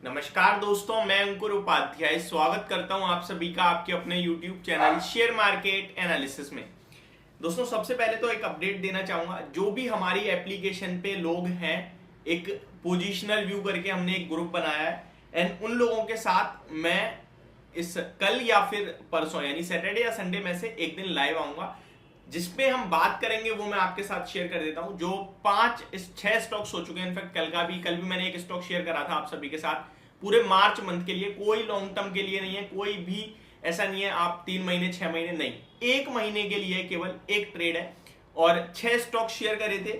नमस्कार दोस्तों, मैं अंकुर उपाध्याय स्वागत करता हूं आप सभी का आपके अपने YouTube channel share market analysis में। दोस्तों, सबसे पहले तो एक अपडेट देना चाहूंगा। जो भी हमारी एप्लीकेशन पे लोग हैं, एक पोजिशनल व्यू करके हमने एक ग्रुप बनाया है एंड उन लोगों के साथ मैं इस कल या फिर परसों यानी सैटरडे या संडे में से एक दिन लाइव आऊंगा, जिसपे हम बात करेंगे वो मैं आपके साथ शेयर कर देता हूं। जो 6 स्टॉक्स हो चुके हैं, इनफैक्ट कल भी मैंने एक स्टॉक शेयर करा था आप सभी के साथ पूरे मार्च मंथ के लिए। कोई लॉन्ग टर्म के लिए नहीं है, कोई भी ऐसा नहीं है आप 3 महीने 6 महीने नहीं, 1 महीने के लिए केवल एक ट्रेड है और 6 स्टॉक शेयर करे थे,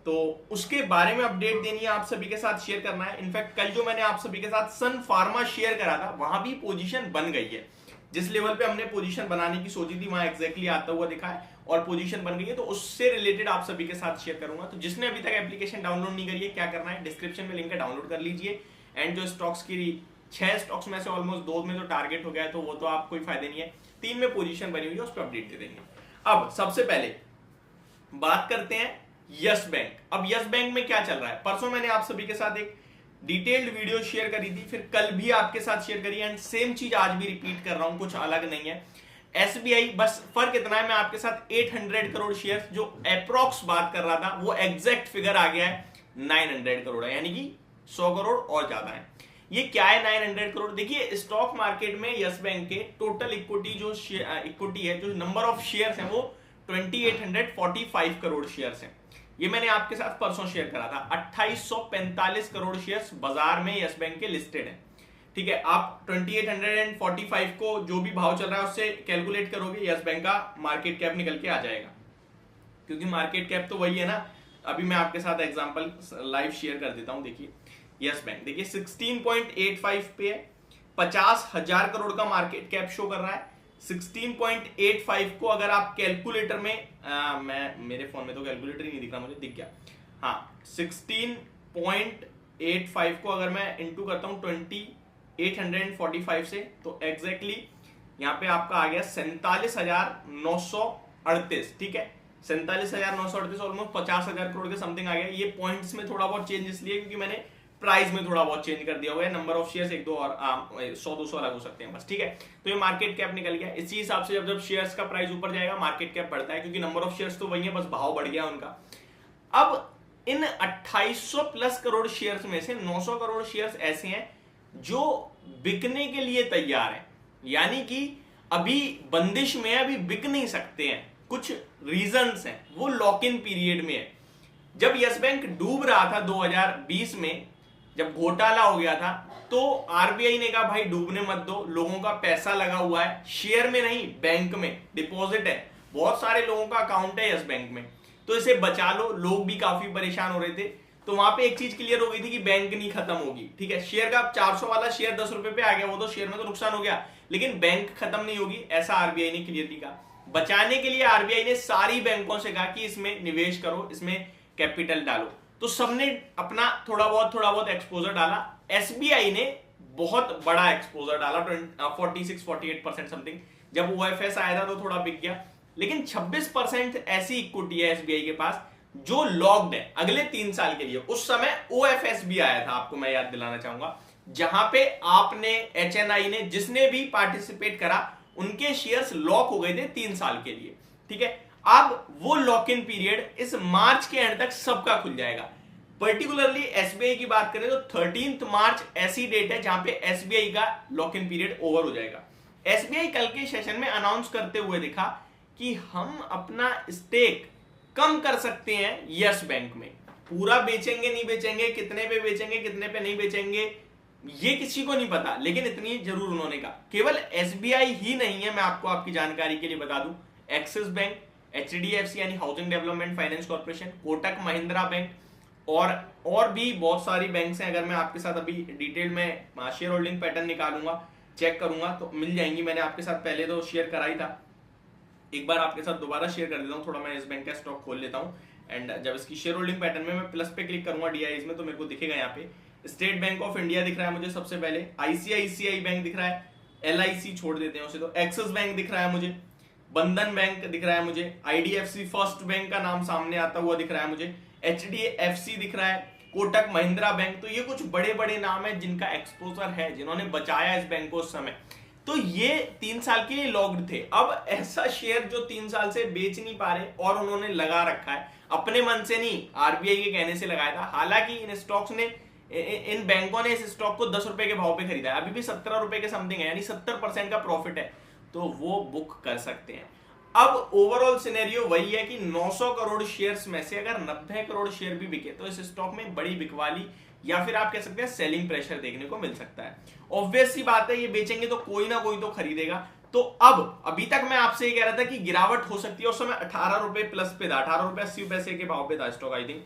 तो उसके बारे में अपडेट देनी है, आप सभी के साथ शेयर करना है। इनफैक्ट कल जो मैंने आप सभी के साथ सन फार्मा शेयर करा था, वहां भी पोजीशन बन गई है। जिस लेवल पे हमने पोजीशन बनाने की सोची थी वहां एग्जैक्टली आता हुआ दिखा है और पोजीशन बन गई है, तो उससे रिलेटेड आप सभी के साथ शेयर करूंगा। तो जिसने अभी तक एप्लीकेशन डाउनलोड नहीं करी है, क्या करना है, डिस्क्रिप्शन में लिंक है, डाउनलोड कर लीजिए। एंड जो स्टॉक्स की 6 स्टॉक्स में से ऑलमोस्ट 2 में तो टारगेट हो गया है, तो वो तो आप कोई फायदे नहीं है। 3 में पोजीशन बनी हुई है, उस पर अपडेट दे देंगे। अब सबसे पहले बात करते हैं यस बैंक। अब यस बैंक में क्या चल रहा है, परसों मैंने आप सभी के साथ एक डिटेल्ड वीडियो शेयर करी थी, फिर कल भी आपके साथ शेयर करी एंड सेम चीज आज भी रिपीट कर रहा हूं, कुछ अलग नहीं है। एसबीआई, बस फर्क इतना है, मैं आपके साथ 800 करोड़ शेयर जो अप्रोक्स बात कर रहा था, वो एग्जैक्ट फिगर आ गया है 900 करोड़ है, यानी कि 100 करोड़ और ज्यादा है। ये क्या है 900 करोड़? देखिए, स्टॉक मार्केट में यस बैंक के टोटल इक्विटी इक्विटी है, जो नंबर ऑफ शेयर्स है, वो 2845 करोड़ शेयर्स हैं। ये मैंने आपके साथ परसों शेयर करा था। 2845 करोड़ शेयर्स बाजार में यस बैंक के लिस्टेड हैं। ठीक है, आप 2845 को जो भी भाव चल रहा है उससे कैलकुलेट करोगे, यस बैंक का मार्केट कैप निकल के आ जाएगा, क्योंकि मार्केट कैप तो वही है ना। अभी मैं आपके साथ एग्जांपल लाइव शेयर कर देता हूं। देखिए यस बैंक, देखिए 16.85 पे है, 50,000 करोड़ का मार्केट कैप शो कर रहा है। 16.85 को अगर आप कैलकुलेटर में मेरे फोन में तो कैलकुलेटर ही नहीं दिख रहा, मुझे दिख गया, हाँ, 16.85 को अगर मैं इंटू करता हूं 2845 से, तो एग्जैक्टली यहाँ पे आपका आ गया 47,938। ठीक है, 47,938, ऑलमोस्ट 50,000 करोड़ के समथिंग आ गया। ये पॉइंट्स में थोड़ा बहुत चेंज इसलिए क्योंकि मैंने प्राइस में थोड़ा बहुत चेंज कर दिया हुआ है। नंबर ऑफ शेयर्स 1-2 और 100-200 अलग हो सकते हैं बस। ठीक है, तो ये मार्केट कैप निकल गया। इसी हिसाब से जब शेयर्स का प्राइस ऊपर जाएगा मार्केट कैप बढ़ता है, क्योंकि नंबर ऑफ शेयर्स तो वही है, बस भाव बढ़ गया उनका। अब इन 2800 प्लस करोड़ शेयर्स में से 900 करोड़ शेयर्स ऐसे हैं जो बिकने के लिए तैयार हैं, यानी कि अभी बंदिश में, अभी बिक नहीं सकते हैं। कुछ रीजंस हैं, वो लॉक इन पीरियड में है। जब यस बैंक डूब रहा था 2020 में, जब घोटाला हो गया था, तो आरबीआई ने कहा भाई डूबने मत दो, लोगों का पैसा लगा हुआ है, शेयर में नहीं बैंक में डिपॉजिट है, बहुत सारे लोगों का अकाउंट है यस बैंक में, तो इसे बचा लो। लोग भी काफी परेशान हो रहे थे, तो वहां पे एक चीज क्लियर हो गई थी कि बैंक नहीं खत्म होगी। ठीक है, शेयर का 400 वाला शेयर 10 रुपए पे आ गया, वो तो शेयर में तो नुकसान हो गया, लेकिन बैंक खत्म नहीं होगी, ऐसा आरबीआई ने क्लियरली कहा। बचाने के लिए आरबीआई ने सारी बैंकों से कहा कि इसमें निवेश करो, इसमें कैपिटल डालो, तो सबने अपना थोड़ा बहुत एक्सपोजर डाला। एसबीआई ने बहुत बड़ा एक्सपोजर डाला, 46-48% समथिंग। जब ओएफएस आया था तो थोड़ा बिक गया, लेकिन 26% ऐसी इक्विटी है एसबीआई के पास जो लॉक्ड है अगले 3 साल के लिए। उस समय ओएफएस भी आया था, आपको मैं याद दिलाना चाहूंगा, जहां पे आपने, एचएनआई ने, जिसने भी पार्टिसिपेट करा, उनके शेयर्स लॉक हो गए थे 3 साल के लिए। ठीक है, अब वो लॉक इन पीरियड इस मार्च के एंड तक सबका खुल जाएगा। पर्टिकुलरली एसबीआई की बात करें तो 13 मार्च ऐसी डेट है जहां पे एसबीआई का लॉक इन पीरियड ओवर हो जाएगा। एसबीआई कल के सेशन में अनाउंस करते हुए दिखा कि हम अपना स्टेक कम कर सकते हैं यस बैंक में। पूरा बेचेंगे नहीं बेचेंगे, कितने पे बेचेंगे कितने पे नहीं बेचेंगे, ये किसी को नहीं पता, लेकिन इतनी जरूर उन्होंने कहा। केवल एसबीआई ही नहीं है, मैं आपको आपकी जानकारी के लिए बता दूं, एक्सिस बैंक, एचडीएफसी यानी housing development finance corporation, Kotak Mahindra bank और भी बहुत सारी बैंक्स हैं। अगर मैं आपके साथ अभी डिटेल में शेयर होल्डिंग पैटर्न निकालूंगा, चेक करूंगा, तो मिल जाएंगी। मैंने आपके साथ पहले तो शेयर करा ही था, एक बार आपके साथ दोबारा शेयर कर देता हूं। थोड़ा मैं इस बैंक का स्टॉक खोल लेता हूं एंड जब इसकी शेयर होल्डिंग पैटर्न में मैं प्लस पे क्लिक करूंगा डीआईज में, तो मेरे को दिखेगा यहाँ पे स्टेट बैंक ऑफ इंडिया दिख रहा है मुझे सबसे पहले, आईसीआईसीआई बैंक दिख रहा है, एलआईसी छोड़ देते हैं उसे, तो एक्सिस बैंक दिख रहा है मुझे, बंधन बैंक दिख रहा है मुझे, आईडीएफसी फर्स्ट बैंक का नाम सामने आता हुआ दिख रहा है मुझे, एचडीएफसी दिख रहा है, कोटक महिंद्रा बैंक, तो ये कुछ बड़े बड़े नाम है जिनका एक्सपोजर है, जिन्होंने बचाया इस बैंक को उस समय। तो ये 3 साल के लिए लॉक्ड थे। अब ऐसा शेयर जो 3 साल से बेच नहीं पा रहे और उन्होंने लगा रखा है, अपने मन से नहीं, आरबीआई के कहने से लगाया था। हालांकि इन स्टॉक्स ने, इन बैंकों ने इस स्टॉक को 10 रुपए के भाव पे खरीदा है, अभी भी 17 रुपए के समथिंग है, यानी 70% का प्रॉफिट है, तो वो बुक कर सकते हैं। अब ओवरऑल सिनेरियो वही है कि 900 करोड़ शेयर्स में से अगर 90 करोड़ शेयर भी बिके तो इस स्टॉक में बड़ी बिकवाली या फिर आप कह सकते हैं सेलिंग प्रेशर देखने को मिल सकता है। ऑब्वियस सी बात है, ये बेचेंगे तो कोई ना कोई तो खरीदेगा। तो अब अभी तक मैं आपसे ये कह रहा था कि गिरावट हो सकती है, उस समय 18 रुपए प्लस पे था, 18 रुपए 80 पैसे के भाव पे था स्टॉक। आई थिंक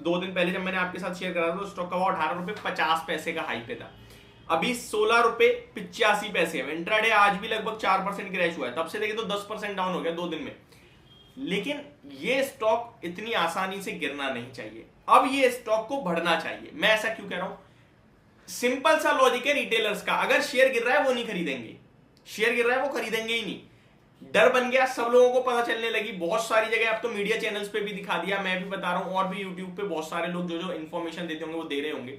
2 दिन पहले जब मैंने आपके साथ शेयर करा था तो स्टॉक का भाव 18 रुपए 50 पैसे का हाई पे था। अभी 16 रुपए 85 पैसे है। इंट्राडे आज भी लगभग 4% क्रैश हुआ है, तब से देखे तो 10% डाउन हो गया 2 दिन में। लेकिन ये स्टॉक इतनी आसानी से गिरना नहीं चाहिए, अब ये स्टॉक को बढ़ना चाहिए। मैं ऐसा क्यों कह रहा हूं? सिंपल सा लॉजिक है रिटेलर्स का, अगर शेयर गिर रहा है वो नहीं खरीदेंगे, शेयर गिर रहा है वो खरीदेंगे ही नहीं। डर बन गया, सब लोगों को पता चलने लगी, बहुत सारी जगह, अब तो मीडिया चैनल्स पे भी दिखा दिया, मैं भी बता रहा हूं, और भी यूट्यूब पे बहुत सारे लोग जो जो इन्फॉर्मेशन देते होंगे वो दे रहे होंगे।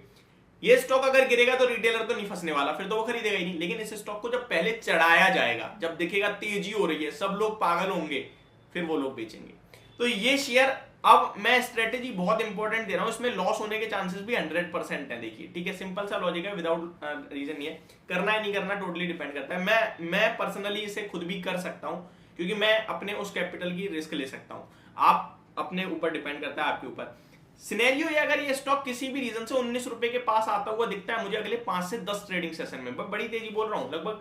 ये स्टॉक अगर गिरेगा तो रिटेलर तो नहीं फंसने वाला, फिर तो वो खरीदेगा ही नहीं। लेकिन इस स्टॉक को जब पहले चढ़ाया जाएगा, जब दिखेगा तेजी हो रही है, सब लोग पागल होंगे, फिर वो लोग बेचेंगे। तो ये शेयर, अब मैं स्ट्रेटेजी बहुत इंपॉर्टेंट दे रहा हूं, इसमें लॉस होने के चांसेस भी 100% है। देखिए ठीक है, सिंपल सा लॉजिक है, विदाउट रीजन ये करना है नहीं करना टोटली डिपेंड करता है। मैं पर्सनली इसे खुद भी कर सकता हूं, क्योंकि मैं अपने उस कैपिटल की रिस्क ले सकता हूं। आप अपने ऊपर डिपेंड करता है, आपके ऊपर। सिनेरियो ये, अगर ये स्टॉक किसी भी रीजन से 19 रुपए के पास आता हुआ दिखता है मुझे अगले 5 से 10 ट्रेडिंग सेशन में, बड़ी तेजी बोल रहा हूं, लगभग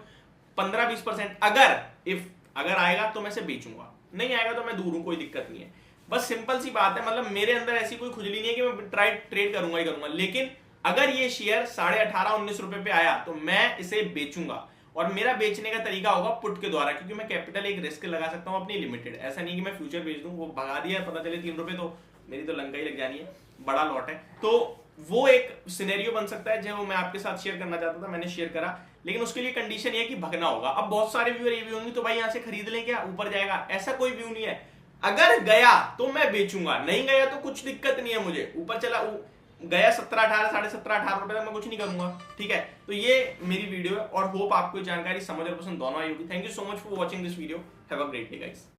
15-20%, अगर आएगा तो मैं इसे बेचूंगा, नहीं आएगा तो मैं दूर हूं, कोई दिक्कत नहीं है। बस सिंपल सी बात है, मतलब मेरे अंदर ऐसी कोई खुजली नहीं है कि मैं ट्रेड करूंगा ही करूंगा। लेकिन अगर ये शेयर 18.5-19 रुपए पे आया तो मैं इसे बेचूंगा, और मेरा बेचने का तरीका होगा पुट के द्वारा, क्योंकि मैं कैपिटल एक रिस्क लगा सकता हूं अपनी लिमिटेड। ऐसा नहीं कि मैं फ्यूचर बेच दूं, वो भगा दिया पता चले 3 रुपए, तो मेरी तो लंका ही लग जानी है, बड़ा लॉट है। तो वो एक सिनेरियो बन सकता है जो मैं आपके साथ शेयर करना चाहता था, मैंने शेयर करा। लेकिन उसके लिए कंडीशन ये है कि भगना होगा। अब बहुत सारे व्यूअर ये भी होंगे तो भाई यहां से खरीद लें क्या, ऊपर जाएगा, ऐसा कोई व्यू नहीं है। अगर गया तो मैं बेचूंगा, नहीं गया तो कुछ दिक्कत नहीं है मुझे। ऊपर चला गया 17-18, 17.5-18 रुपए तक मैं कुछ नहीं करूंगा, ठीक है। तो ये मेरी वीडियो है, और होप आपको जानकारी समझ और पसंद दोनों आई होगी। Thank you so much for watching this video. Have a great day guys.